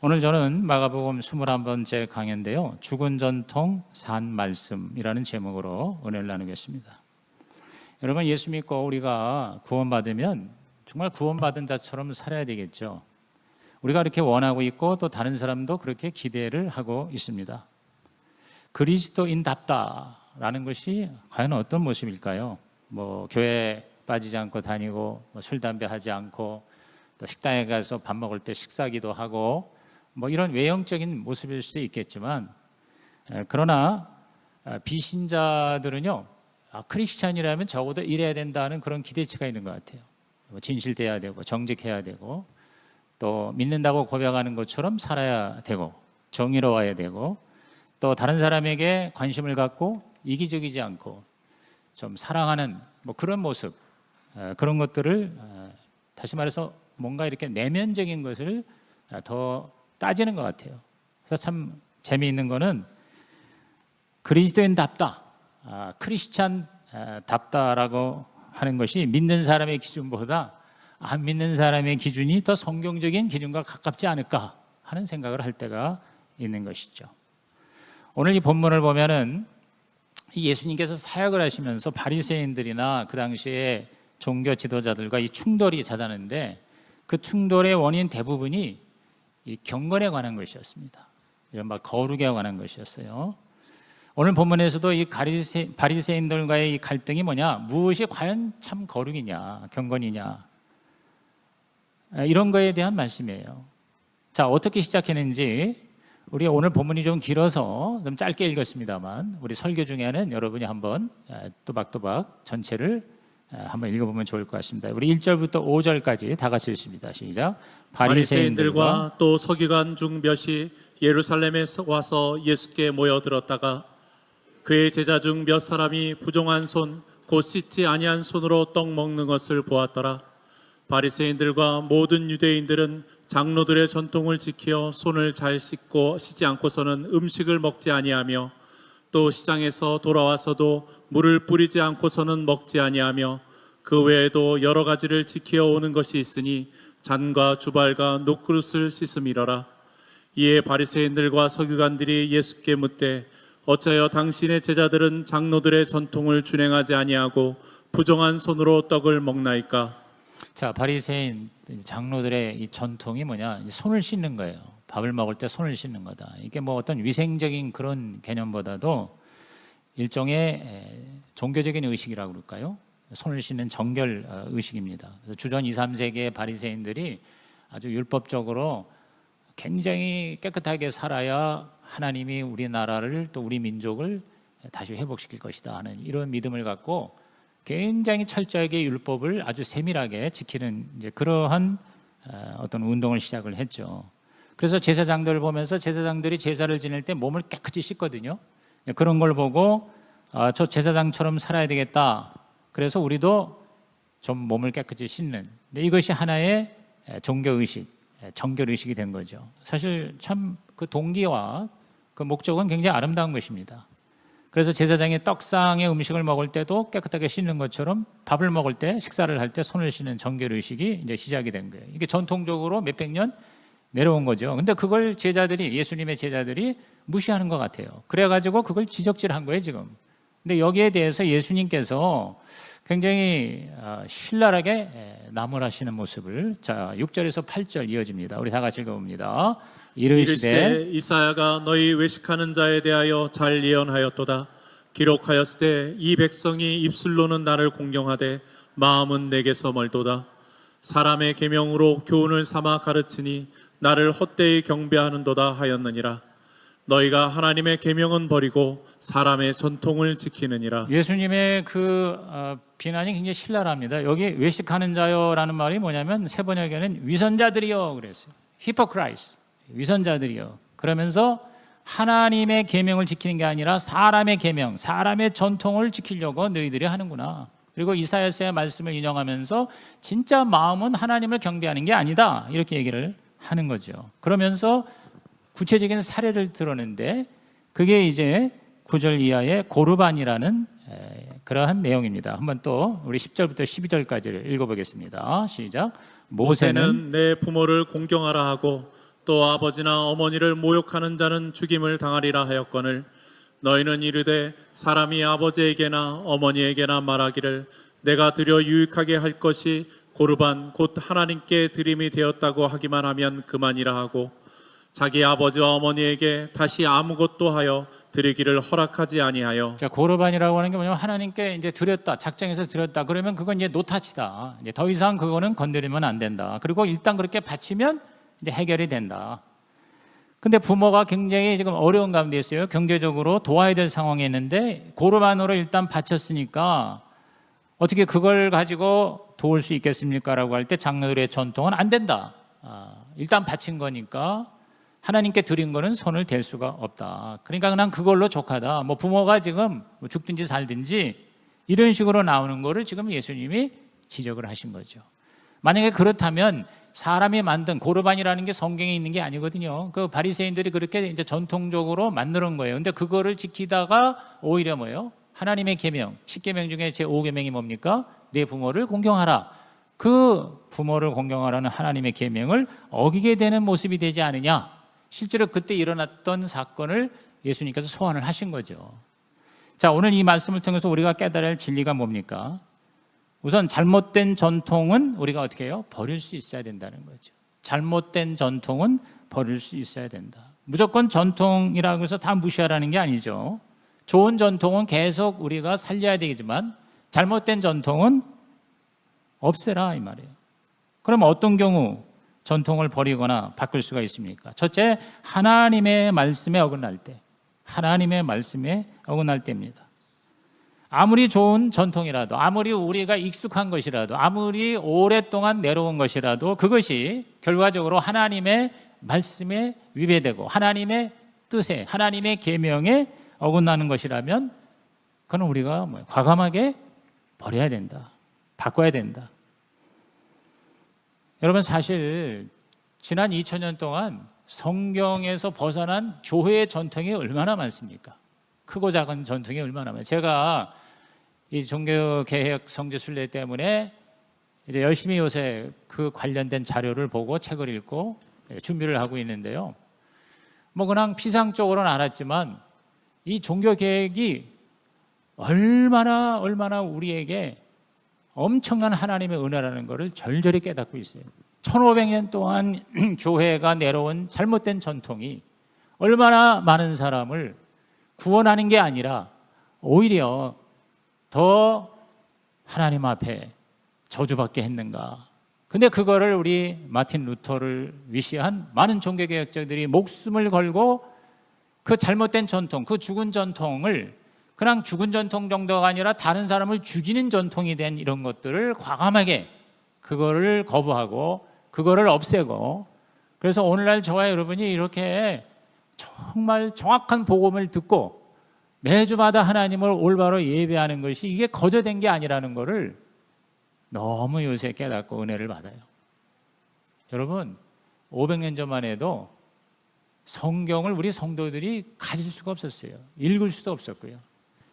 오늘 저는 마가복음 21번째 강해인데요, 죽은 전통 산 말씀이라는 제목으로 은혜를 나누겠습니다. 여러분, 예수 믿고 우리가 구원받으면 정말 구원받은 자처럼 살아야 되겠죠. 우리가 그렇게 원하고 있고 또 다른 사람도 그렇게 기대를 하고 있습니다. 그리스도인답다라는 것이 과연 어떤 모습일까요? 교회에 빠지지 않고 다니고 술, 담배 하지 않고 또 식당에 가서 밥 먹을 때 식사기도 하고 이런 외형적인 모습일 수도 있겠지만, 그러나 비신자들은요, 크리스찬이라면 적어도 이래야 된다는 그런 기대치가 있는 것 같아요. 진실돼야 되고 정직해야 되고 또 믿는다고 고백하는 것처럼 살아야 되고 정의로워야 되고 또 다른 사람에게 관심을 갖고 이기적이지 않고 좀 사랑하는 그런 모습, 그런 것들을 다시 말해서 뭔가 이렇게 내면적인 것을 더 따지는 것 같아요. 그래서 참 재미있는 거는 그리스도인답다, 크리스찬답다라고 하는 것이 믿는 사람의 기준보다 안 믿는 사람의 기준이 더 성경적인 기준과 가깝지 않을까 하는 생각을 할 때가 있는 것이죠. 오늘 이 본문을 보면은 예수님께서 사역을 하시면서 바리새인들이나 그 당시에 종교 지도자들과 이 충돌이 잦았는데, 그 충돌의 원인 대부분이 이 경건에 관한 것이었습니다. 이런 거룩에 관한 것이었어요. 오늘 본문에서도 이 바리새인들과의 이 갈등이 무엇이 과연 참 거룩이냐, 경건이냐, 이런 거에 대한 말씀이에요. 자, 어떻게 시작했는지 우리 오늘 본문이 좀 길어서 좀 짧게 읽었습니다만, 우리 설교 중에는 여러분이 한번 또박또박 전체를 한번 읽어보면 좋을 것 같습니다. 우리 1절부터 5절까지 다 같이 읽습니다. 시작. 바리새인들과 또 서기관 중 몇이 예루살렘에 와서 예수께 모여들었다가 그의 제자 중 몇 사람이 부정한 손, 곧 씻지 아니한 손으로 떡 먹는 것을 보았더라. 바리새인들과 모든 유대인들은 장로들의 전통을 지켜 손을 잘 씻고 씻지 않고서는 음식을 먹지 아니하며 또 시장에서 돌아와서도 물을 뿌리지 않고서는 먹지 아니하며 그 외에도 여러 가지를 지켜 오는 것이 있으니 잔과 주발과 녹그릇을 씻음이러라. 이에 바리새인들과 서기관들이 예수께 묻되 어찌하여 당신의 제자들은 장로들의 전통을 준행하지 아니하고 부정한 손으로 떡을 먹나이까? 자, 바리새인 장로들의 이 전통이 손을 씻는 거예요. 밥을 먹을 때 손을 씻는 거다. 이게 어떤 위생적인 그런 개념보다도 일종의 종교적인 의식이라고 그럴까요? 손을 씻는 정결 의식입니다. 그래서 주전 2, 3세기의 바리새인들이 아주 율법적으로 굉장히 깨끗하게 살아야 하나님이 우리나라를 또 우리 민족을 다시 회복시킬 것이다 하는 이런 믿음을 갖고 굉장히 철저하게 율법을 아주 세밀하게 지키는 그러한 어떤 운동을 시작을 했죠. 그래서 제사장들을 보면서 제사장들이 제사를 지낼 때 몸을 깨끗이 씻거든요. 그런 걸 보고 저 제사장처럼 살아야 되겠다. 그래서 우리도 좀 몸을 깨끗이 씻는, 이것이 하나의 종교의식, 정결의식이 된 거죠. 사실 참 그 동기와 그 목적은 굉장히 아름다운 것입니다. 그래서 제사장이 떡상의 음식을 먹을 때도 깨끗하게 씻는 것처럼 밥을 먹을 때, 식사를 할 때 손을 씻는 정결의식이 이제 시작이 된 거예요. 이게 전통적으로 몇백 년 내려온 거죠. 근데 그걸 예수님의 제자들이 무시하는 것 같아요. 그래가지고 그걸 지적질한 거예요, 지금. 근데 여기에 대해서 예수님께서 굉장히 신랄하게 나무라시는 모습을, 자, 6절에서 8절 이어집니다. 우리 다 같이 읽어봅니다. 이르시되 이사야가 너희 외식하는 자에 대하여 잘 예언하였도다. 기록하였으되 이 백성이 입술로는 나를 공경하되 마음은 내게서 멀도다. 사람의 계명으로 교훈을 삼아 가르치니 나를 헛되이 경배하는도다 하였느니라. 너희가 하나님의 계명은 버리고 사람의 전통을 지키느니라. 예수님의 비난이 굉장히 신랄합니다. 여기 외식하는 자요라는 말이 뭐냐면 세 번역에는 위선자들이요 그랬어요. 히포크라이스, 위선자들이요. 그러면서 하나님의 계명을 지키는 게 아니라 사람의 계명, 사람의 전통을 지키려고 너희들이 하는구나. 그리고 이사야서의 말씀을 인용하면서 진짜 마음은 하나님을 경배하는 게 아니다, 이렇게 얘기를 하는 거죠. 그러면서 구체적인 사례를 들었는데 그게 이제 9절 이하의 고르반이라는 그러한 내용입니다. 한번 또 우리 10절부터 12절까지를 읽어보겠습니다. 시작. 모세는 내 부모를 공경하라 하고 또 아버지나 어머니를 모욕하는 자는 죽임을 당하리라 하였거늘 너희는 이르되 사람이 아버지에게나 어머니에게나 말하기를 내가 드려 유익하게 할 것이 고르반 곧 하나님께 드림이 되었다고 하기만 하면 그만이라 하고 자기 아버지와 어머니에게 다시 아무것도 하여 드리기를 허락하지 아니하여. 자, 고르반이라고 하는 게 뭐냐면 하나님께 이제 드렸다, 작정해서 드렸다. 그러면 그건 이제 노타치다. 이제 더 이상 그거는 건드리면 안 된다. 그리고 일단 그렇게 바치면 이제 해결이 된다. 근데 부모가 굉장히 지금 어려운 가운데 있어요. 경제적으로 도와야 될 상황에 있는데 고르반으로 일단 바쳤으니까 어떻게 그걸 가지고 도울 수 있겠습니까? 라고 할 때 장로들의 전통은 안 된다. 일단 바친 거니까 하나님께 드린 거는 손을 댈 수가 없다. 그러니까 그냥 그걸로 족하다. 뭐 부모가 지금 죽든지 살든지 이런 식으로 나오는 거를 지금 예수님이 지적을 하신 거죠. 만약에 그렇다면 사람이 만든 고르반이라는 게 성경에 있는 게 아니거든요. 그 바리새인들이 그렇게 이제 전통적으로 만드는 거예요. 근데 그거를 지키다가 오히려 뭐예요? 하나님의 계명, 10계명 중에 제 5계명이 뭡니까? 내 부모를 공경하라. 그 부모를 공경하라는 하나님의 계명을 어기게 되는 모습이 되지 않으냐? 실제로 그때 일어났던 사건을 예수님께서 소환을 하신 거죠. 자, 오늘 이 말씀을 통해서 우리가 깨달아야 할 진리가 뭡니까? 우선 잘못된 전통은 우리가 어떻게 해요? 버릴 수 있어야 된다는 거죠. 잘못된 전통은 버릴 수 있어야 된다. 무조건 전통이라고 해서 다 무시하라는 게 아니죠. 좋은 전통은 계속 우리가 살려야 되겠지만 잘못된 전통은 없애라 이 말이에요. 그럼 어떤 경우 전통을 버리거나 바꿀 수가 있습니까? 첫째, 하나님의 말씀에 어긋날 때. 하나님의 말씀에 어긋날 때입니다. 아무리 좋은 전통이라도, 아무리 우리가 익숙한 것이라도, 아무리 오랫동안 내려온 것이라도 그것이 결과적으로 하나님의 말씀에 위배되고 하나님의 뜻에, 하나님의 계명에 어긋나는 것이라면 그건 우리가 과감하게 버려야 된다. 바꿔야 된다. 여러분, 사실 지난 2000년 동안 성경에서 벗어난 교회의 전통이 얼마나 많습니까? 크고 작은 전통이 얼마나 많아요. 제가 이 종교개혁 성지순례 때문에 이제 열심히 요새 그 관련된 자료를 보고 책을 읽고 준비를 하고 있는데요. 뭐 그냥 피상적으로는 알았지만 이 종교개혁이 얼마나 우리에게 엄청난 하나님의 은혜라는 것을 절절히 깨닫고 있어요. 1500년 동안 교회가 내려온 잘못된 전통이 얼마나 많은 사람을 구원하는 게 아니라 오히려 더 하나님 앞에 저주받게 했는가. 근데 그거를 우리 마틴 루터를 위시한 많은 종교개혁자들이 목숨을 걸고 그 잘못된 전통, 그 죽은 전통을 그냥 죽은 전통 정도가 아니라 다른 사람을 죽이는 전통이 된 이런 것들을 과감하게 그거를 거부하고 그거를 없애고, 그래서 오늘날 저와 여러분이 이렇게 정말 정확한 복음을 듣고 매주마다 하나님을 올바로 예배하는 것이 이게 거저된 게 아니라는 것을 너무 요새 깨닫고 은혜를 받아요. 여러분, 500년 전만 해도 성경을 우리 성도들이 가질 수가 없었어요. 읽을 수도 없었고요.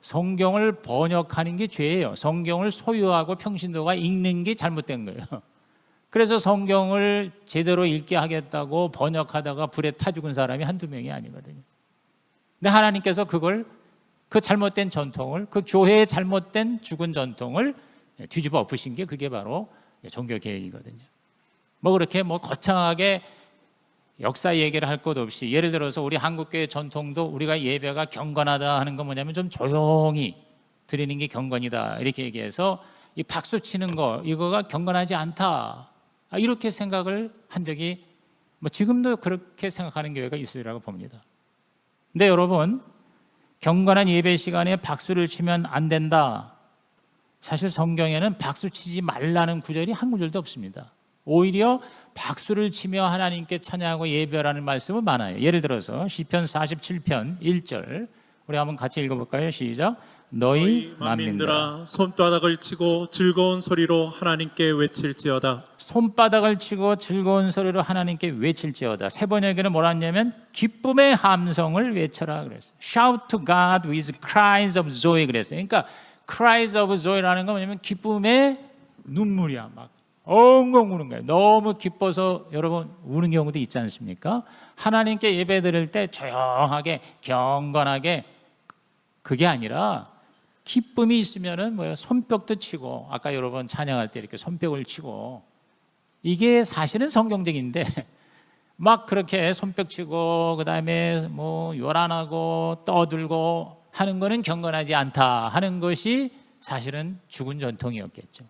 성경을 번역하는 게 죄예요. 성경을 소유하고 평신도가 읽는 게 잘못된 거예요. 그래서 성경을 제대로 읽게 하겠다고 번역하다가 불에 타 죽은 사람이 한두 명이 아니거든요. 근데 하나님께서 그걸, 그 잘못된 전통을, 그 교회의 잘못된 죽은 전통을 뒤집어 엎으신 게 그게 바로 종교개혁이거든요. 뭐 그렇게 거창하게 역사 얘기를 할 것 없이, 예를 들어서 우리 한국교회 전통도 우리가 예배가 경건하다 하는 건 뭐냐면 좀 조용히 드리는 게 경건이다 이렇게 얘기해서 이 박수 치는 거 이거가 경건하지 않다 이렇게 생각을 한 적이 지금도 그렇게 생각하는 교회가 있으리라고 봅니다. 근데 여러분, 경건한 예배 시간에 박수를 치면 안 된다. 사실 성경에는 박수 치지 말라는 구절이 한 구절도 없습니다. 오히려 박수를 치며 하나님께 찬양하고 예배하라는 말씀은 많아요. 예를 들어서 시편 47편 1절 우리 한번 같이 읽어볼까요? 시작. 너희 만민들아 손바닥을 치고 즐거운 소리로 하나님께 외칠지어다. 손바닥을 치고 즐거운 소리로 하나님께 외칠지어다. 세 번역에는 뭐라 했냐면 기쁨의 함성을 외쳐라 그랬어요. Shout to God with cries of joy 그랬어요. 그러니까 cries of joy라는 건 뭐냐면 기쁨의 눈물이야. 막 엉엉 우는 거예요. 너무 기뻐서 여러분 우는 경우도 있지 않습니까? 하나님께 예배 드릴 때 조용하게 경건하게, 그게 아니라 기쁨이 있으면은 뭐예요? 손뼉도 치고, 아까 여러분 찬양할 때 이렇게 손뼉을 치고, 이게 사실은 성경적인데 막 그렇게 손뼉 치고 그다음에 뭐 요란하고 떠들고 하는 거는 경건하지 않다 하는 것이 사실은 죽은 전통이었겠죠.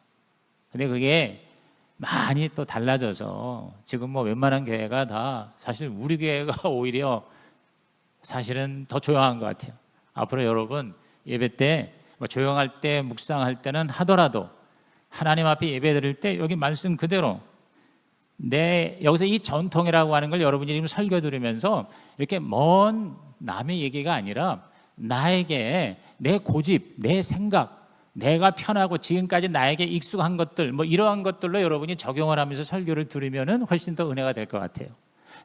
근데 그게 많이 또 달라져서 지금 뭐 웬만한 교회가 다 사실 우리 교회가 오히려 사실은 더 조용한 것 같아요. 앞으로 여러분 예배 때 뭐 조용할 때 묵상할 때는 하더라도 하나님 앞에 예배 드릴 때 여기 말씀 그대로 여기서 이 전통이라고 하는 걸 여러분이 지금 설교 들으면서 이렇게 먼 남의 얘기가 아니라 나에게 내 고집, 내 생각, 내가 편하고 지금까지 나에게 익숙한 것들, 뭐 이러한 것들로 여러분이 적용을 하면서 설교를 들으면은 훨씬 더 은혜가 될 것 같아요.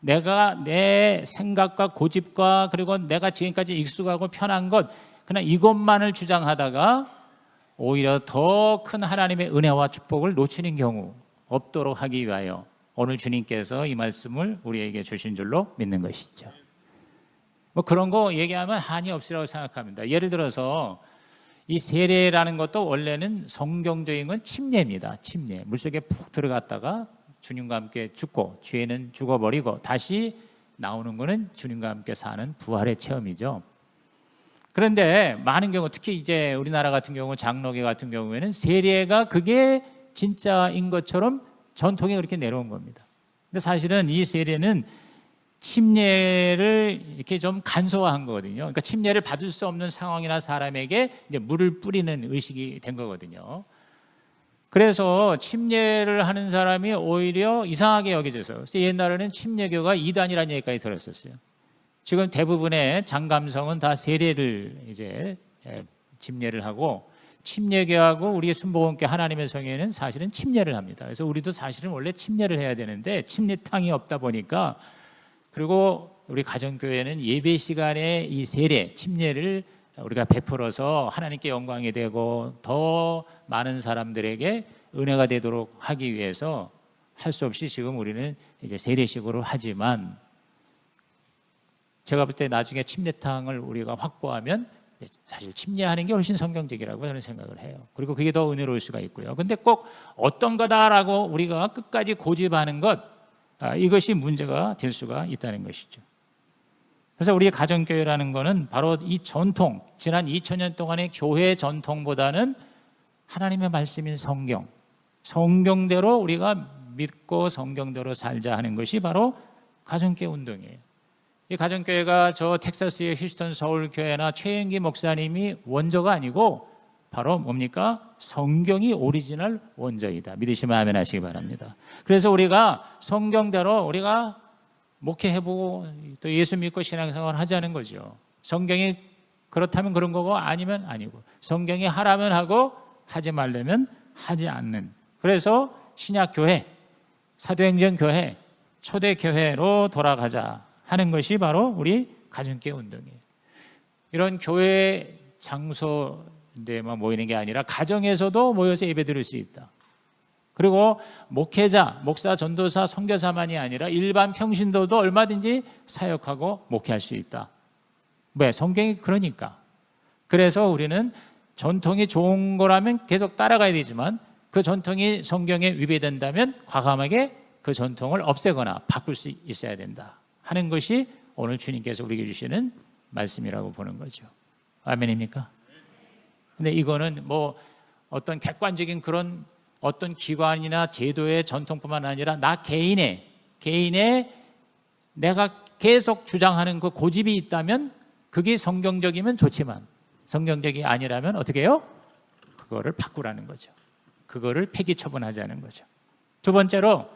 내가 내 생각과 고집과 그리고 내가 지금까지 익숙하고 편한 것, 그냥 이것만을 주장하다가 오히려 더 큰 하나님의 은혜와 축복을 놓치는 경우 없도록 하기 위하여 오늘 주님께서 이 말씀을 우리에게 주신 줄로 믿는 것이죠. 뭐 그런 거 얘기하면 한이 없으라고 생각합니다. 예를 들어서 이 세례라는 것도 원래는 성경적인 건 침례입니다. 침례. 물속에 푹 들어갔다가 주님과 함께 죽고 죄는 죽어버리고 다시 나오는 거는 주님과 함께 사는 부활의 체험이죠. 그런데 많은 경우, 특히 이제 우리나라 같은 경우 장로교 같은 경우에는 세례가 그게 진짜인 것처럼 전통이 그렇게 내려온 겁니다. 근데 사실은 이 세례는 침례를 이렇게 좀 간소화한 거거든요. 그러니까 침례를 받을 수 없는 상황이나 사람에게 이제 물을 뿌리는 의식이 된 거거든요. 그래서 침례를 하는 사람이 오히려 이상하게 여겨져서, 그래서 옛날에는 침례교가 이단이라는 얘기까지 들었었어요. 지금 대부분의 장감성은 다 세례를 이제 침례를 하고, 침례교하고 우리 순복음교 하나님의 성회는 사실은 침례를 합니다. 그래서 우리도 사실은 원래 침례를 해야 되는데 침례탕이 없다 보니까, 그리고 우리 가정교회는 예배 시간에 이 세례, 침례를 우리가 베풀어서 하나님께 영광이 되고 더 많은 사람들에게 은혜가 되도록 하기 위해서 할 수 없이 지금 우리는 이제 세례식으로 하지만, 제가 볼 때 나중에 침례탕을 우리가 확보하면 사실 침례하는 게 훨씬 성경적이라고 저는 생각을 해요. 그리고 그게 더 은혜로울 수가 있고요. 근데 꼭 어떤 거다라고 우리가 끝까지 고집하는 것, 이것이 문제가 될 수가 있다는 것이죠. 그래서 우리의 가정교회라는 거는 바로 이 전통, 지난 2000년 동안의 교회 전통보다는 하나님의 말씀인 성경, 성경대로 우리가 믿고 성경대로 살자 하는 것이 바로 가정교회 운동이에요. 이 가정교회가 저 텍사스의 휴스턴 서울교회나 최영기 목사님이 원조가 아니고 바로 뭡니까? 성경이 오리지널 원조이다. 믿으시면 아멘 하시기 바랍니다. 그래서 우리가 성경대로 우리가 목회해보고 또 예수 믿고 신앙생활 하자는 거죠. 성경이 그렇다면 그런 거고 아니면 아니고, 성경이 하라면 하고 하지 말려면 하지 않는, 그래서 신약교회, 사도행전교회, 초대교회로 돌아가자 하는 것이 바로 우리 가정교회 운동이에요. 이런 교회 장소에만 모이는 게 아니라 가정에서도 모여서 예배 드릴 수 있다. 그리고 목회자, 목사, 전도사, 선교사만이 아니라 일반 평신도도 얼마든지 사역하고 목회할 수 있다. 왜? 성경이 그러니까. 그래서 우리는 전통이 좋은 거라면 계속 따라가야 되지만 그 전통이 성경에 위배된다면 과감하게 그 전통을 없애거나 바꿀 수 있어야 된다 하는 것이 오늘 주님께서 우리에게 주시는 말씀이라고 보는 거죠. 아멘입니까? 근데 이거는 뭐 어떤 객관적인 그런 어떤 기관이나 제도의 전통뿐만 아니라 나 개인의 내가 계속 주장하는 그 고집이 있다면 그게 성경적이면 좋지만 성경적이 아니라면 어떻게 해요? 그거를 바꾸라는 거죠. 그거를 폐기 처분하자는 거죠. 두 번째로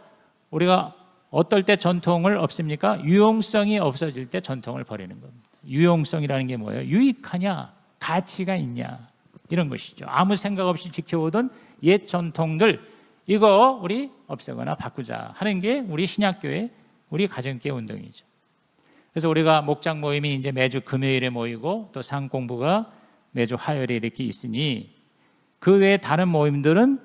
우리가 어떨 때 전통을 없습니까? 유용성이 없어질 때 전통을 버리는 겁니다. 유용성이라는 게 뭐예요? 유익하냐? 가치가 있냐? 이런 것이죠. 아무 생각 없이 지켜오던 옛 전통들, 이거 우리 없애거나 바꾸자 하는 게 우리 신약교회, 우리 가정교회 운동이죠. 그래서 우리가 목장 모임이 이제 매주 금요일에 모이고 또 상공부가 매주 화요일에 이렇게 있으니 그 외에 다른 모임들은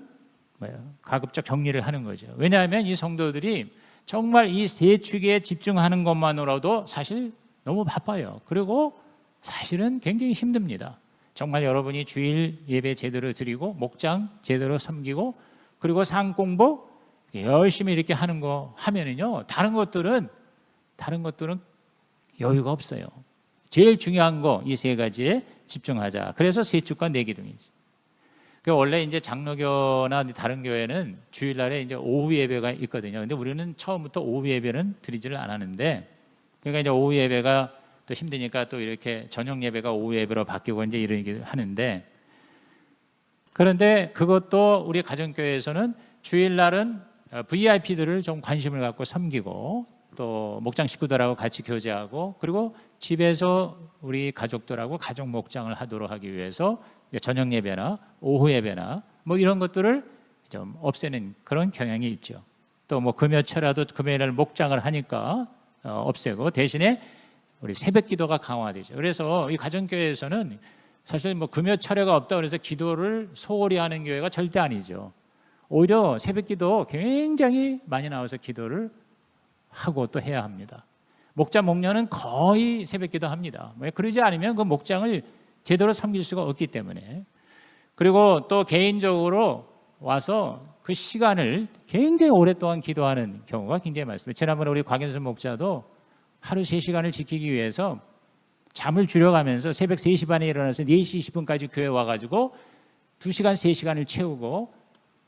가급적 정리를 하는 거죠. 왜냐하면 이 성도들이 정말 이 세 축에 집중하는 것만으로도 사실 너무 바빠요. 그리고 사실은 굉장히 힘듭니다. 정말 여러분이 주일 예배 제대로 드리고 목장 제대로 섬기고 그리고 상공부 열심히 이렇게 하는 거 하면은요, 다른 것들은 여유가 없어요. 제일 중요한 거 이 세 가지에 집중하자. 그래서 세 축과 네 기둥이지. 원래 이제 장로교나 다른 교회는 주일날에 이제 오후 예배가 있거든요. 근데 우리는 처음부터 오후 예배는 드리지를 않았는데, 그러니까 이제 오후 예배가 또 힘드니까 또 이렇게 저녁 예배가 오후 예배로 바뀌고 이제 이러기도 하는데, 그런데 그것도 우리 가정교회에서는 주일날은 VIP들을 좀 관심을 갖고 섬기고 또 목장 식구들하고 같이 교제하고 그리고 집에서 우리 가족들하고 가족 목장을 하도록 하기 위해서 저녁 예배나 오후 예배나 뭐 이런 것들을 좀 없애는 그런 경향이 있죠. 또 뭐 금요철에도 금요일날 목장을 하니까 없애고 대신에 우리 새벽 기도가 강화되죠. 그래서 이 가정교회에서는 사실 뭐 금요철회가 없다 그래서 기도를 소홀히 하는 교회가 절대 아니죠. 오히려 새벽 기도 굉장히 많이 나와서 기도를 하고 또 해야 합니다. 목자 목녀는 거의 새벽 기도 합니다. 그러지 않으면 그 목장을 제대로 섬길 수가 없기 때문에. 그리고 또 개인적으로 와서 그 시간을 굉장히 오랫동안 기도하는 경우가 굉장히 많습니다. 지난번에 우리 곽인수 목자도 하루 3시간을 지키기 위해서 잠을 줄여가면서 새벽 3시 반에 일어나서 4시 20분까지 교회 와가지고 2시간, 3시간을 채우고,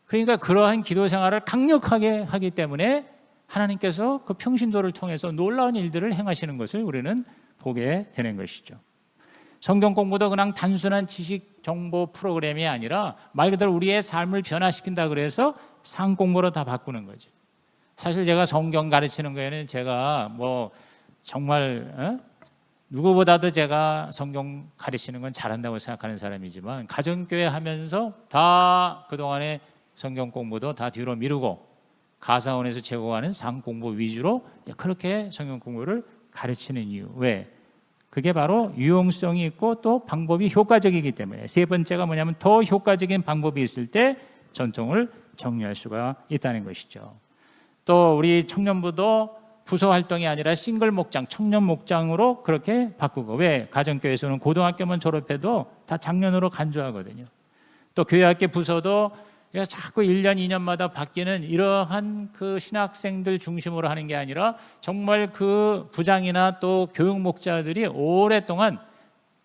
그러니까 그러한 기도 생활을 강력하게 하기 때문에 하나님께서 그 평신도를 통해서 놀라운 일들을 행하시는 것을 우리는 보게 되는 것이죠. 성경 공부도 그냥 단순한 지식 정보 프로그램이 아니라 말 그대로 우리의 삶을 변화시킨다 그래서 상 공부로 다 바꾸는 거죠. 사실 제가 성경 가르치는 거에는 제가 뭐 정말 누구보다도 제가 성경 가르치는 건 잘한다고 생각하는 사람이지만 가정교회 하면서 다 그동안에 성경 공부도 다 뒤로 미루고 가사원에서 제공하는 상 공부 위주로 그렇게 성경 공부를 가르치는 이유. 왜? 그게 바로 유용성이 있고 또 방법이 효과적이기 때문에. 세 번째가 뭐냐면 더 효과적인 방법이 있을 때 전통을 정리할 수가 있다는 것이죠. 또 우리 청년부도 부서 활동이 아니라 싱글 목장, 청년 목장으로 그렇게 바꾸고. 왜? 가정교회에서는 고등학교만 졸업해도 다 장년으로 간주하거든요. 또 교회학교 부서도 자꾸 1년, 2년마다 바뀌는 이러한 그 신학생들 중심으로 하는 게 아니라 정말 그 부장이나 또 교육 목자들이 오랫동안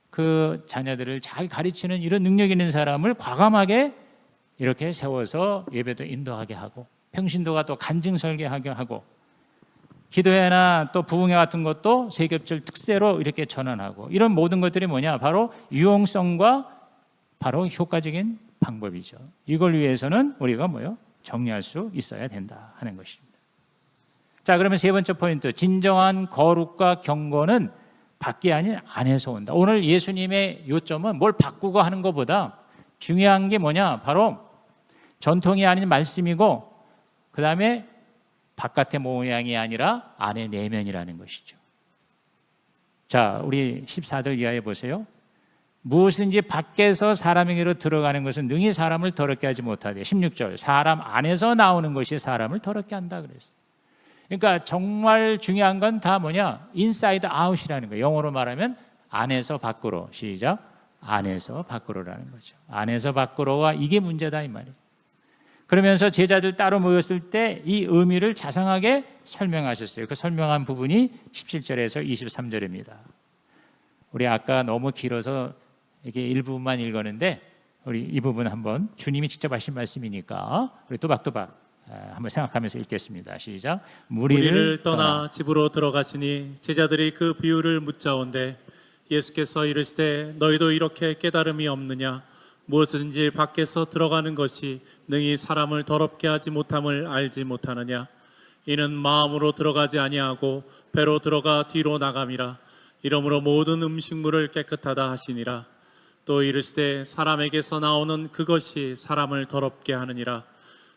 그 자녀들을 잘 가르치는 이런 능력 있는 사람을 과감하게 이렇게 세워서 예배도 인도하게 하고 평신도가 또 간증 설교하게 하고 기도회나 또 부흥회 같은 것도 세겹절 특세로 이렇게 전환하고 이런 모든 것들이 뭐냐? 바로 유용성과 바로 효과적인 방법이죠. 이걸 위해서는 우리가 정리할 수 있어야 된다 하는 것입니다. 자, 그러면 세 번째 포인트, 진정한 거룩과 경건은 밖이 아닌 안에서 온다. 오늘 예수님의 요점은 뭘 바꾸고 하는 것보다 중요한 게 뭐냐? 바로 전통이 아닌 말씀이고 그 다음에 바깥의 모양이 아니라 안의 내면이라는 것이죠. 자, 우리 14절 이하에 보세요. 무엇인지 밖에서 사람에게로 들어가는 것은 능히 사람을 더럽게 하지 못하되 16절 사람 안에서 나오는 것이 사람을 더럽게 한다 그랬어요. 그러니까 정말 중요한 건 다 뭐냐? 인사이드 아웃이라는 거예요. 영어로 말하면 안에서 밖으로. 시작. 안에서 밖으로라는 거죠. 안에서 밖으로가 이게 문제다 이 말이에요. 그러면서 제자들 따로 모였을 때 이 의미를 자상하게 설명하셨어요. 그 설명한 부분이 17절에서 23절입니다. 우리 아까 너무 길어서 이렇게 일부분만 읽었는데 우리 이 부분 한번 주님이 직접 하신 말씀이니까 우리 또박또박 한번 생각하면서 읽겠습니다. 시작. 무리를 떠나 집으로 들어가시니 제자들이 그 비유를 묻자온데 예수께서 이르시되 너희도 이렇게 깨달음이 없느냐? 무엇든지 밖에서 들어가는 것이 능히 사람을 더럽게 하지 못함을 알지 못하느냐? 이는 마음으로 들어가지 아니하고 배로 들어가 뒤로 나감이라. 이러므로 모든 음식물을 깨끗하다 하시니라. 또 이르시되 사람에게서 나오는 그것이 사람을 더럽게 하느니라.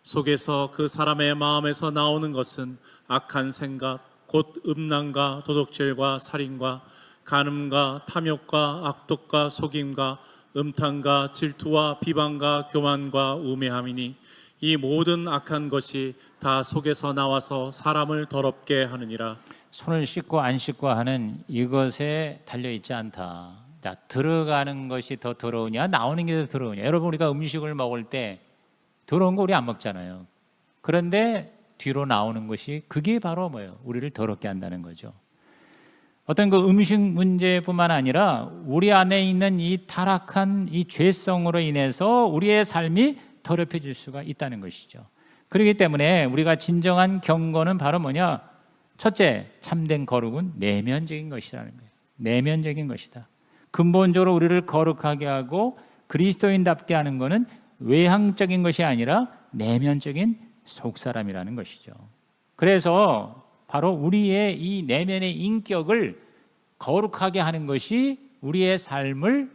속에서 그 사람의 마음에서 나오는 것은 악한 생각 곧 음란과 도둑질과 살인과 간음과 탐욕과 악독과 속임과 음탕과 질투와 비방과 교만과 우매함이니 이 모든 악한 것이 다 속에서 나와서 사람을 더럽게 하느니라. 손을 씻고 안 씻고 하는 이것에 달려있지 않다. 자, 들어가는 것이 더 더러우냐 나오는 게 더 더러우냐. 여러분, 우리가 음식을 먹을 때 더러운 거 우리 안 먹잖아요. 그런데 뒤로 나오는 것이 그게 바로 뭐예요? 우리를 더럽게 한다는 거죠. 어떤 그 음식 문제뿐만 아니라 우리 안에 있는 이 타락한 이 죄성으로 인해서 우리의 삶이 더럽혀질 수가 있다는 것이죠. 그렇기 때문에 우리가 진정한 경건은 바로 뭐냐? 첫째, 참된 거룩은 내면적인 것이라는 거예요. 내면적인 것이다. 근본적으로 우리를 거룩하게 하고 그리스도인답게 하는 것은 외향적인 것이 아니라 내면적인 속사람이라는 것이죠. 그래서 바로 우리의 이 내면의 인격을 거룩하게 하는 것이 우리의 삶을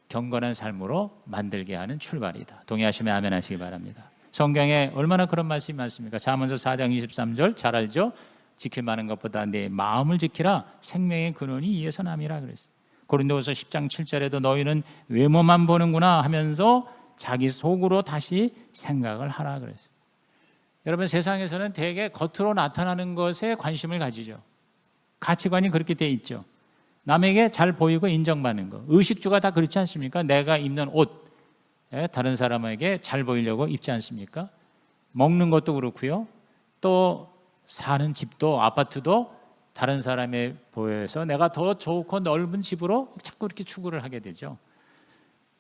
경건한 삶으로 만들게 하는 출발이다. 동의하시면 아멘 하시기 바랍니다. 성경에 얼마나 그런 말씀이 많습니까? 잠언서 4장 23절 잘 알죠? 지킬 만한 것보다 내 마음을 지키라. 생명의 근원이 이에서 남이라 그랬어요. 고린도후서 10장 7절에도 너희는 외모만 보는구나 하면서 자기 속으로 다시 생각을 하라 그랬어요. 여러분, 세상에서는 대개 겉으로 나타나는 것에 관심을 가지죠. 가치관이 그렇게 돼 있죠. 남에게 잘 보이고 인정받는 거. 의식주가 다 그렇지 않습니까? 내가 입는 옷, 다른 사람에게 잘 보이려고 입지 않습니까? 먹는 것도 그렇고요. 또 사는 집도 아파트도 다른 사람에 보여서 내가 더 좋고 넓은 집으로 자꾸 이렇게 추구를 하게 되죠.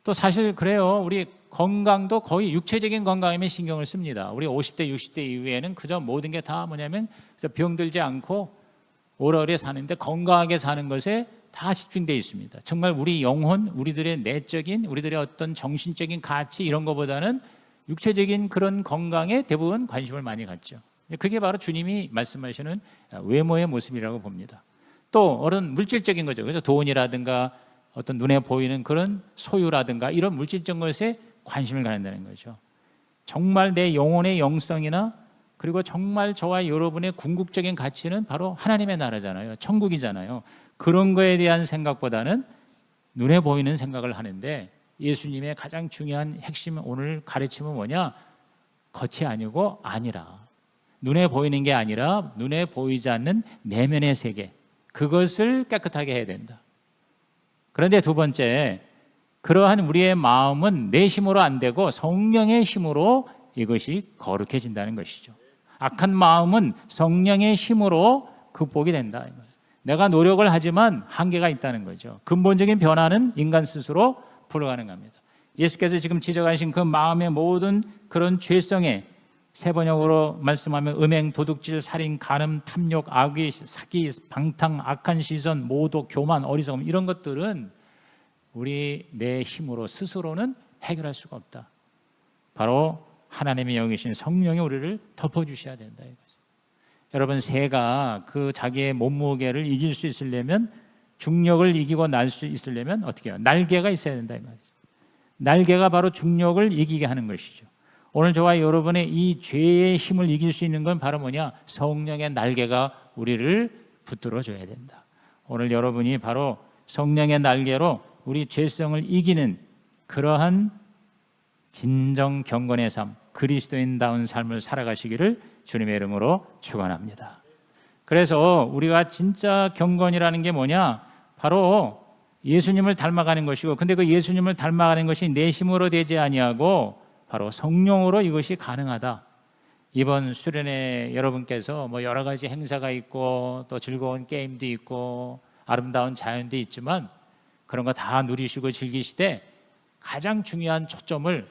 또 사실 그래요. 우리 건강도 거의 육체적인 건강에만 신경을 씁니다. 우리 50대, 60대 이후에는 그저 모든 게 다 뭐냐면 병들지 않고 오래오래 사는데 건강하게 사는 것에 다 집중되어 있습니다. 정말 우리 영혼, 우리들의 내적인, 우리들의 어떤 정신적인 가치 이런 것보다는 육체적인 그런 건강에 대부분 관심을 많이 갖죠. 그게 바로 주님이 말씀하시는 외모의 모습이라고 봅니다. 또 어떤 물질적인 거죠. 그래서 돈이라든가 어떤 눈에 보이는 그런 소유라든가 이런 물질적 것에 관심을 갖는다는 거죠. 정말 내 영혼의 영성이나 그리고 정말 저와 여러분의 궁극적인 가치는 바로 하나님의 나라잖아요. 천국이잖아요. 그런 거에 대한 생각보다는 눈에 보이는 생각을 하는데 예수님의 가장 중요한 핵심 오늘 가르침은 뭐냐? 겉이 아니고 아니라. 눈에 보이는 게 아니라 눈에 보이지 않는 내면의 세계. 그것을 깨끗하게 해야 된다. 그런데 두 번째, 그러한 우리의 마음은 내 힘으로 안 되고 성령의 힘으로 이것이 거룩해진다는 것이죠. 악한 마음은 성령의 힘으로 극복이 된다. 내가 노력을 하지만 한계가 있다는 거죠. 근본적인 변화는 인간 스스로 불가능합니다. 예수께서 지금 지적하신 그 마음의 모든 그런 죄성에 세 번역으로 말씀하면 음행, 도둑질, 살인, 간음, 탐욕, 악의, 사기, 방탕, 악한 시선, 모독, 교만, 어리석음 이런 것들은 우리 내 힘으로 스스로는 해결할 수가 없다. 바로 하나님이 여기신 성령이 우리를 덮어주셔야 된다 이거죠. 여러분, 새가 그 자기의 몸무게를 이길 수 있으려면 중력을 이기고 날 수 있으려면 어떻게 해요? 날개가 있어야 된다 이 말이죠. 날개가 바로 중력을 이기게 하는 것이죠. 오늘 저와 여러분의 이 죄의 힘을 이길 수 있는 건 바로 뭐냐? 성령의 날개가 우리를 붙들어 줘야 된다. 오늘 여러분이 바로 성령의 날개로 우리 죄성을 이기는 그러한 진정 경건의 삶, 그리스도인다운 삶을 살아가시기를 주님의 이름으로 축원합니다. 그래서 우리가 진짜 경건이라는 게 뭐냐? 바로 예수님을 닮아가는 것이고, 근데 그 예수님을 닮아가는 것이 내 힘으로 되지 아니하고 바로 성령으로 이것이 가능하다. 이번 수련회 여러분께서 뭐 여러 가지 행사가 있고 또 즐거운 게임도 있고 아름다운 자연도 있지만 그런 거 다 누리시고 즐기시되 가장 중요한 초점을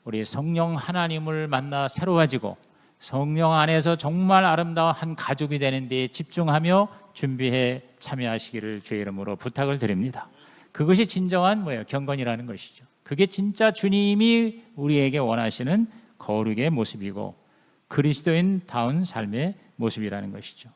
우리 성령 하나님을 만나 새로워지고 성령 안에서 정말 아름다운 한 가족이 되는 데 집중하며 준비해 참여하시기를 주의 이름으로 부탁을 드립니다. 그것이 진정한 뭐예요? 경건이라는 것이죠. 그게 진짜 주님이 우리에게 원하시는 거룩의 모습이고 그리스도인다운 삶의 모습이라는 것이죠.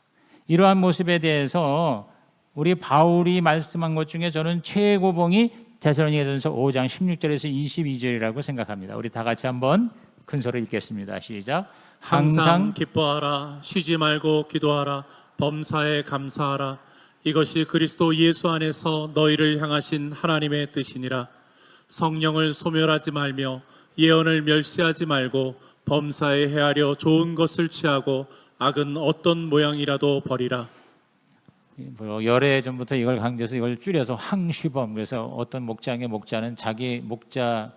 이러한 모습에 대해서 우리 바울이 말씀한 것 중에 저는 최고봉이 데살로니가전서 5장 16절에서 22절이라고 생각합니다. 우리 다 같이 한번 큰 소리 읽겠습니다. 시작. 항상 기뻐하라, 쉬지 말고 기도하라, 범사에 감사하라. 이것이 그리스도 예수 안에서 너희를 향하신 하나님의 뜻이니라. 성령을 소멸하지 말며 예언을 멸시하지 말고 범사에 헤아려 좋은 것을 취하고 악은 어떤 모양이라도 버리라. 뭐 열애 전부터 이걸 강조해서 이걸 줄여서 항시범. 그래서 어떤 목장의 목자는 자기 목자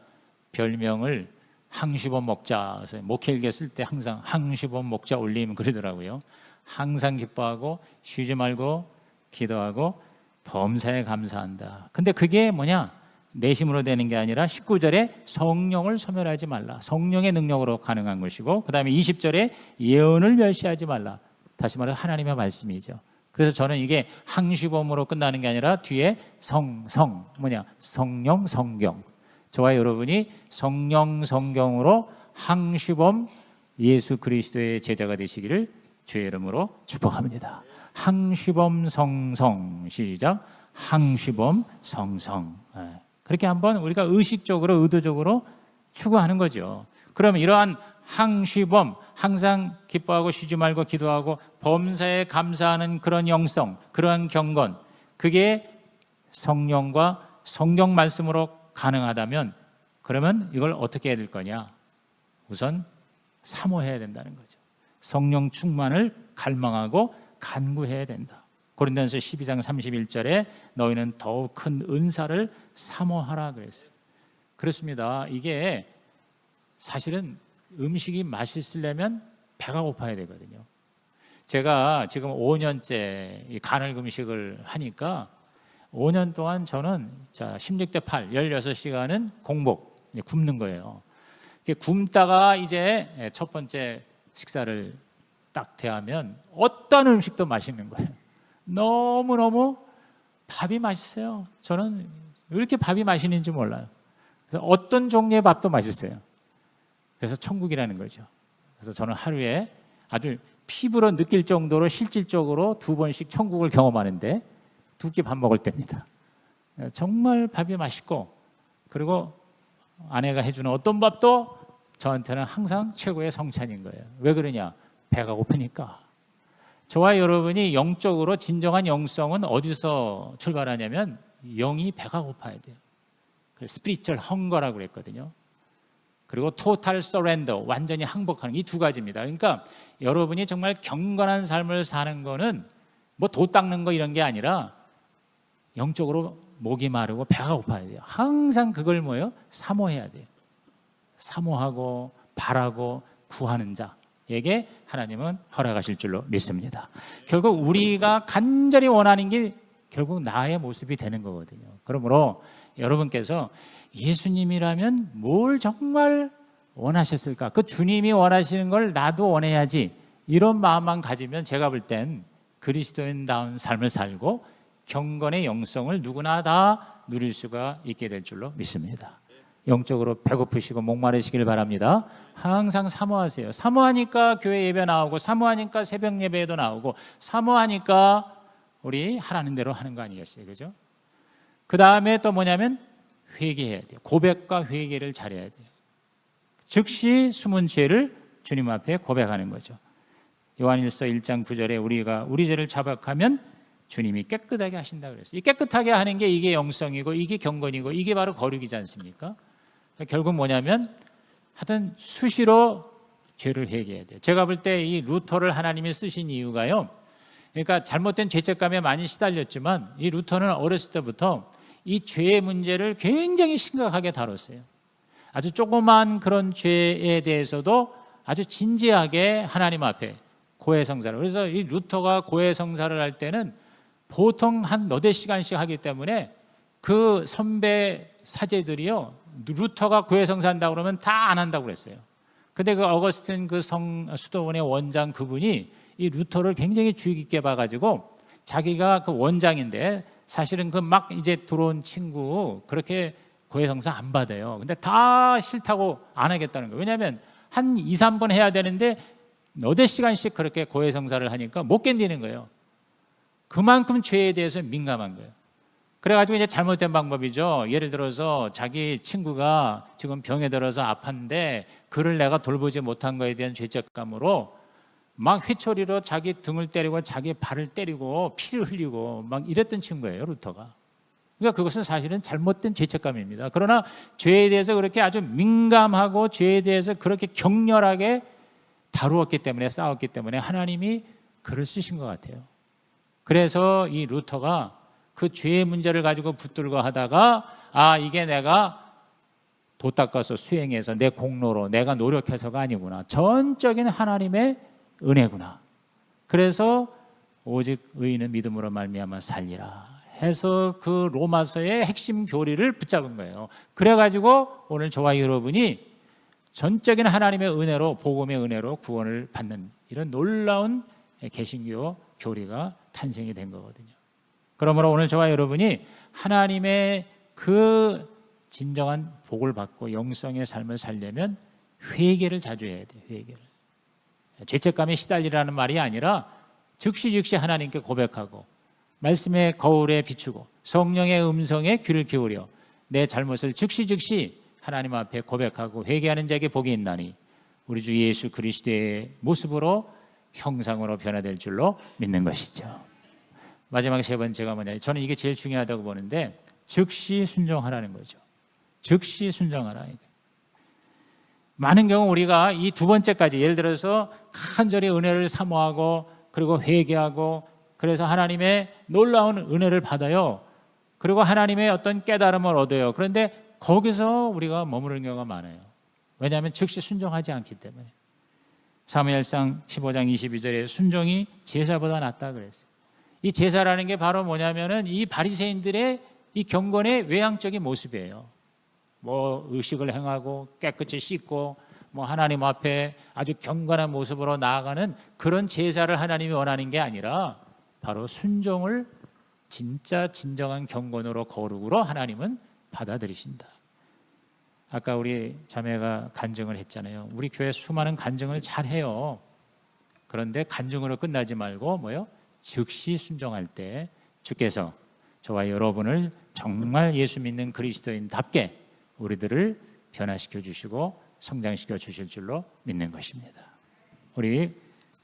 별명을 항시범 목자. 그래서 목회일기에 쓸 때 항상 항시범 목자 올림 그러더라고요. 항상 기뻐하고 쉬지 말고 기도하고 범사에 감사한다. 근데 그게 뭐냐? 내 힘으로 되는 게 아니라 19절에 성령을 소멸하지 말라. 성령의 능력으로 가능한 것이고, 그 다음에 20절에 예언을 멸시하지 말라. 다시 말해 하나님의 말씀이죠. 그래서 저는 이게 항시범으로 끝나는 게 아니라 뒤에 성령 성경. 저와 여러분이 성령 성경으로 항시범 예수 그리스도의 제자가 되시기를 주의 이름으로 축복합니다. 항시범 성성. 시작. 항시범 성성. 그렇게 한번 우리가 의식적으로 의도적으로 추구하는 거죠. 그러면 이러한 항시범, 항상 기뻐하고 쉬지 말고 기도하고 범사에 감사하는 그런 영성, 그러한 경건, 그게 성령과 성경 말씀으로 가능하다면, 그러면 이걸 어떻게 해야 될 거냐? 우선 사모해야 된다는 거죠. 성령 충만을 갈망하고 간구해야 된다. 고린도전서 12장 31절에 너희는 더욱 큰 은사를 사모하라 그랬어요. 그렇습니다. 이게 사실은 음식이 맛있으려면 배가 고파야 되거든요. 제가 지금 5년째 이 간헐 금식을 하니까 5년 동안 저는 16대 8, 16시간은 공복, 굶는 거예요. 굶다가 이제 첫 번째 식사를 딱 대하면 어떤 음식도 맛있는 거예요. 너무너무 밥이 맛있어요. 저는 왜 이렇게 밥이 맛있는지 몰라요. 그래서 어떤 종류의 밥도 맛있어요. 그래서 천국이라는 거죠. 그래서 저는 하루에 아주 피부로 느낄 정도로 실질적으로 2번씩 천국을 경험하는데 2끼 밥 먹을 때입니다. 정말 밥이 맛있고, 그리고 아내가 해주는 어떤 밥도 저한테는 항상 최고의 성찬인 거예요. 왜 그러냐? 배가 고프니까. 저와 여러분이 영적으로 진정한 영성은 어디서 출발하냐면 영이 배가 고파야 돼요. 스피리추얼 헝거라고 그랬거든요. 그리고 토탈 서렌더, 완전히 항복하는, 이 두 가지입니다. 그러니까 여러분이 정말 경건한 삶을 사는 거는 뭐 도 닦는 거 이런 게 아니라 영적으로 목이 마르고 배가 고파야 돼요. 항상 그걸 뭐예요? 사모해야 돼요. 사모하고 바라고 구하는 자에게 하나님은 허락하실 줄로 믿습니다. 결국 우리가 간절히 원하는 게 결국 나의 모습이 되는 거거든요. 그러므로 여러분께서 예수님이라면 뭘 정말 원하셨을까? 그 주님이 원하시는 걸 나도 원해야지, 이런 마음만 가지면 제가 볼 땐 그리스도인다운 삶을 살고 경건의 영성을 누구나 다 누릴 수가 있게 될 줄로 믿습니다. 영적으로 배고프시고 목마르시길 바랍니다. 항상 사모하세요. 사모하니까 교회 예배 나오고, 사모하니까 새벽 예배에도 나오고, 사모하니까 우리 하라는 대로 하는 거 아니겠어요? 그죠? 그 다음에 또 뭐냐면 회개해야 돼요. 고백과 회개를 잘해야 돼요. 즉시 숨은 죄를 주님 앞에 고백하는 거죠. 요한일서 1장 9절에 우리가 우리 죄를 자백하면 주님이 깨끗하게 하신다 그랬어요. 이 깨끗하게 하는 게 이게 영성이고, 이게 경건이고, 이게 바로 거룩이지 않습니까? 결국 뭐냐면 하여튼 수시로 죄를 회개해야 돼요. 제가 볼 때 이 루터를 하나님이 쓰신 이유가요, 그러니까 잘못된 죄책감에 많이 시달렸지만 이 루터는 어렸을 때부터 이 죄의 문제를 굉장히 심각하게 다뤘어요. 아주 조그만 그런 죄에 대해서도 아주 진지하게 하나님 앞에 고해성사를. 그래서 이 루터가 고해성사를 할 때는 보통 한 너댓 시간씩 하기 때문에 그 선배 사제들이요, 루터가 고해성사한다고 그러면 다 안 한다고 그랬어요. 근데 그 어거스틴 그 수도원의 원장 그분이 이 루터를 굉장히 주의 깊게 봐가지고, 자기가 그 원장인데 사실은 그 막 이제 들어온 친구 그렇게 고해성사 안 받아요. 근데 다 싫다고 안 하겠다는 거예요. 왜냐하면 한 2, 3번 해야 되는데 너댓 시간씩 그렇게 고해성사를 하니까 못 견디는 거예요. 그만큼 죄에 대해서 민감한 거예요. 그래가지고 이제 잘못된 방법이죠. 예를 들어서 자기 친구가 지금 병에 들어서 아팠는데 그를 내가 돌보지 못한 거에 대한 죄책감으로 막 회초리로 자기 등을 때리고 자기 발을 때리고 피를 흘리고 막 이랬던 친구예요, 루터가. 그러니까 그것은 사실은 잘못된 죄책감입니다. 그러나 죄에 대해서 그렇게 아주 민감하고 죄에 대해서 그렇게 격렬하게 다루었기 때문에, 싸웠기 때문에 하나님이 글을 쓰신 것 같아요. 그래서 이 루터가 그 죄의 문제를 가지고 붙들고 하다가 이게 내가 도 닦아서 수행해서 내 공로로 내가 노력해서가 아니구나, 전적인 하나님의 은혜구나. 그래서 오직 의인은 믿음으로 말미암아 살리라 해서 그 로마서의 핵심 교리를 붙잡은 거예요. 그래가지고 오늘 저와 여러분이 전적인 하나님의 은혜로, 복음의 은혜로 구원을 받는 이런 놀라운 개신교 교리가 탄생이 된 거거든요. 그러므로 오늘 저와 여러분이 하나님의 그 진정한 복을 받고 영성의 삶을 살려면 회개를 자주 해야 돼요. 회개를. 죄책감에 시달리라는 말이 아니라 즉시 하나님께 고백하고 말씀의 거울에 비추고 성령의 음성에 귀를 기울여 내 잘못을 즉시 하나님 앞에 고백하고 회개하는 자에게 복이 있나니 우리 주 예수 그리스도의 모습으로 형상으로 변화될 줄로 믿는 것이죠. 마지막 세 번째가 뭐냐, 저는 이게 제일 중요하다고 보는데 즉시 순종하라는 거죠. 즉시 순종하라. 많은 경우 우리가 이 두 번째까지, 예를 들어서 간절히 은혜를 사모하고 그리고 회개하고 그래서 하나님의 놀라운 은혜를 받아요. 그리고 하나님의 어떤 깨달음을 얻어요. 그런데 거기서 우리가 머무르는 경우가 많아요. 왜냐하면 즉시 순종하지 않기 때문에. 사무엘상 15장 22절에 순종이 제사보다 낫다 그랬어요. 이 제사라는 게 바로 뭐냐면은 이 바리새인들의 이 경건의 외향적인 모습이에요. 뭐 의식을 행하고 깨끗이 씻고 뭐 하나님 앞에 아주 경건한 모습으로 나아가는 그런 제사를 하나님이 원하는 게 아니라 바로 순종을 진짜 진정한 경건으로 거룩으로 하나님은 받아들이신다. 아까 우리 자매가 간증을 했잖아요. 우리 교회 수많은 간증을 잘 해요. 그런데 간증으로 끝나지 말고 뭐요? 즉시 순종할 때 주께서 저와 여러분을 정말 예수 믿는 그리스도인답게 우리들을 변화시켜 주시고 성장시켜 주실 줄로 믿는 것입니다. 우리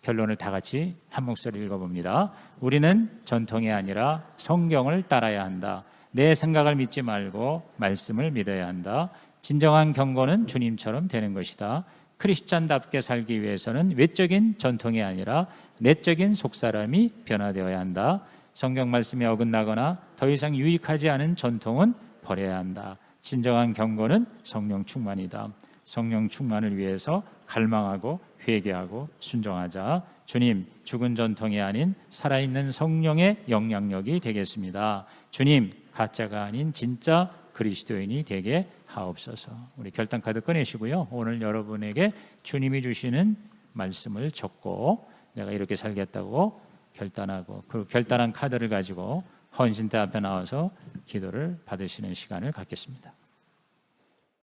결론을 다 같이 한 목소리 읽어봅니다. 우리는 전통이 아니라 성경을 따라야 한다. 내 생각을 믿지 말고 말씀을 믿어야 한다. 진정한 경건은 주님처럼 되는 것이다. 크리스찬답게 살기 위해서는 외적인 전통이 아니라 내적인 속사람이 변화되어야 한다. 성경 말씀에 어긋나거나 더 이상 유익하지 않은 전통은 버려야 한다. 진정한 경건은 성령 충만이다. 성령 충만을 위해서 갈망하고 회개하고 순종하자. 주님, 죽은 전통이 아닌 살아있는 성령의 영향력이 되겠습니다. 주님, 가짜가 아닌 진짜 그리스도인이 되게 하옵소서. 우리 결단 카드 꺼내시고요. 오늘 여러분에게 주님이 주시는 말씀을 적고 내가 이렇게 살겠다고 결단하고 그 결단한 카드를 가지고 헌신대 앞에 나와서 기도를 받으시는 시간을 갖겠습니다.